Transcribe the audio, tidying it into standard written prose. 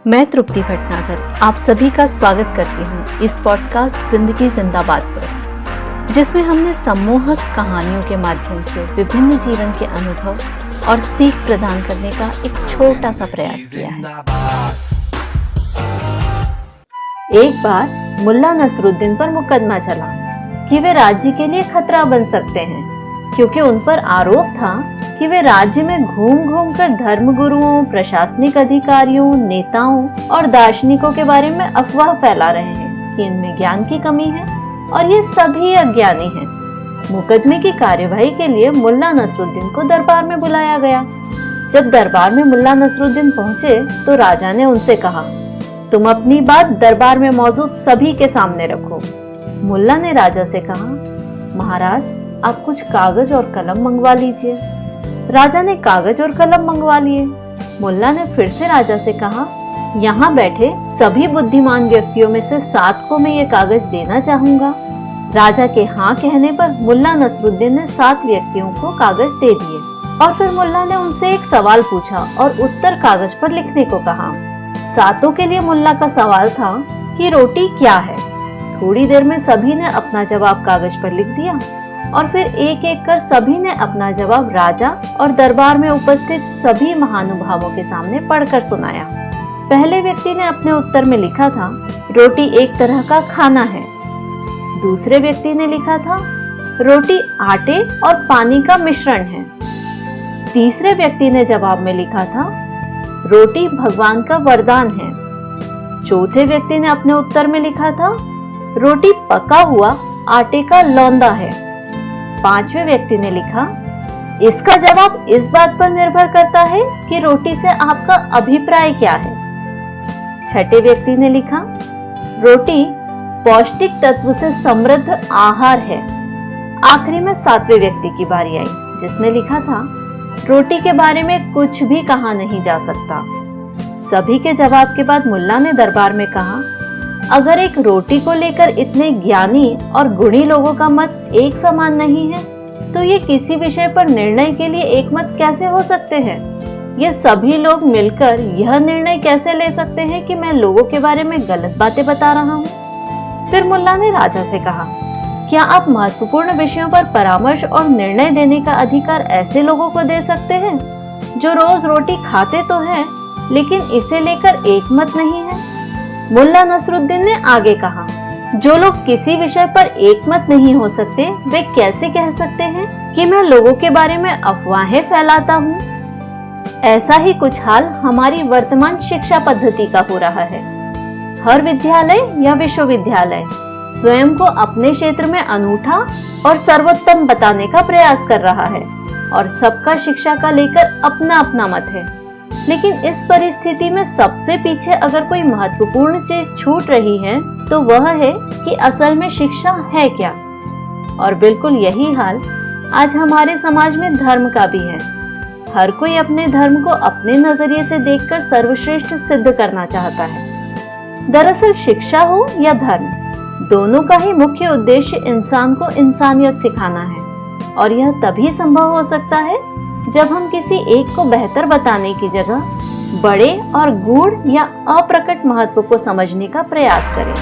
मैं तृप्ति भटनागर आप सभी का स्वागत करती हूँ इस पॉडकास्ट जिंदगी जिंदाबाद पर, जिसमें हमने सम्मोहक कहानियों के माध्यम से विभिन्न जीवन के अनुभव और सीख प्रदान करने का एक छोटा सा प्रयास किया है। एक बार मुल्ला नसरुद्दीन पर मुकदमा चला कि वे राज्य के लिए खतरा बन सकते हैं, क्योंकि उन पर आरोप था कि वे राज्य में घूम घूम कर धर्मगुरुओं, प्रशासनिक अधिकारियों, नेताओं और दार्शनिकों के बारे में अफवाह फैला रहे हैं कि इनमें ज्ञान की कमी है और ये सभी अज्ञानी हैं। मुकदमे की कार्यवाही के लिए मुल्ला नसरुद्दीन को दरबार में बुलाया गया। जब दरबार में मुल्ला नसरुद्दीन पहुंचे तो राजा ने उनसे कहा, तुम अपनी बात दरबार में मौजूद सभी के सामने रखो। मुल्ला ने राजा से कहा, महाराज आप कुछ कागज और कलम मंगवा लीजिए। राजा ने कागज और कलम मंगवा लिए। मुल्ला ने फिर से राजा से कहा, यहाँ बैठे सभी बुद्धिमान व्यक्तियों में से 7 को मैं ये कागज देना चाहूंगा। राजा के हाँ कहने पर मुल्ला नसरुद्दीन ने 7 व्यक्तियों को कागज दे दिए और फिर मुल्ला ने उनसे एक सवाल पूछा और उत्तर कागज पर लिखने को कहा। 7 के लिए मुल्ला का सवाल था कि रोटी क्या है। थोड़ी देर में सभी ने अपना जवाब कागज पर लिख दिया और फिर एक एक कर सभी ने अपना जवाब राजा और दरबार में उपस्थित सभी महानुभावों के सामने पढ़कर सुनाया। पहले व्यक्ति ने अपने उत्तर में लिखा था, रोटी एक तरह का खाना है। दूसरे व्यक्ति ने लिखा था, रोटी आटे और पानी का मिश्रण है। तीसरे व्यक्ति ने जवाब में लिखा था, रोटी भगवान का वरदान है। चौथे व्यक्ति ने अपने उत्तर में लिखा था, रोटी पका हुआ आटे का लौंदा है। 5वें व्यक्ति ने लिखा, इसका जवाब इस बात पर निर्भर करता है कि रोटी से आपका अभिप्राय क्या है। 6ठे व्यक्ति ने लिखा, रोटी पौष्टिक तत्व से समृद्ध आहार है। आखिरी में 7वें व्यक्ति की बारी आई, जिसने लिखा था, रोटी के बारे में कुछ भी कहा नहीं जा सकता। सभी के जवाब के बाद मुल्ला ने दरबार में कहा, अगर एक रोटी को लेकर इतने ज्ञानी और गुणी लोगों का मत एक समान नहीं है, तो ये किसी विषय पर निर्णय के लिए एक मत कैसे हो सकते हैं? ये सभी लोग मिलकर यह निर्णय कैसे ले सकते हैं कि मैं लोगों के बारे में गलत बातें बता रहा हूँ? फिर मुल्ला ने राजा से कहा, क्या आप महत्वपूर्ण विषयों पर परामर्श और निर्णय देने का अधिकार ऐसे लोगों को दे सकते हैं जो रोज रोटी खाते तो हैं, लेकिन इसे लेकर एक मत नहीं है? मुल्ला नसरुद्दीन ने आगे कहा, जो लोग किसी विषय पर एक मत नहीं हो सकते, वे कैसे कह सकते हैं कि मैं लोगों के बारे में अफवाहें फैलाता हूँ? ऐसा ही कुछ हाल हमारी वर्तमान शिक्षा पद्धति का हो रहा है। हर विद्यालय या विश्वविद्यालय स्वयं को अपने क्षेत्र में अनूठा और सर्वोत्तम बताने का प्रयास कर रहा है और सबका शिक्षा का लेकर अपना अपना मत है। लेकिन इस परिस्थिति में सबसे पीछे अगर कोई महत्वपूर्ण चीज छूट रही है तो वह है कि असल में शिक्षा है क्या। और बिल्कुल यही हाल आज हमारे समाज में धर्म का भी है। हर कोई अपने धर्म को अपने नजरिए से देखकर सर्वश्रेष्ठ सिद्ध करना चाहता है। दरअसल शिक्षा हो या धर्म, दोनों का ही मुख्य उद्देश्य इंसान को इंसानियत सिखाना है और यह तभी संभव हो सकता है जब हम किसी एक को बेहतर बताने की जगह बड़े और गूढ़ या अप्रकट महत्व को समझने का प्रयास करें।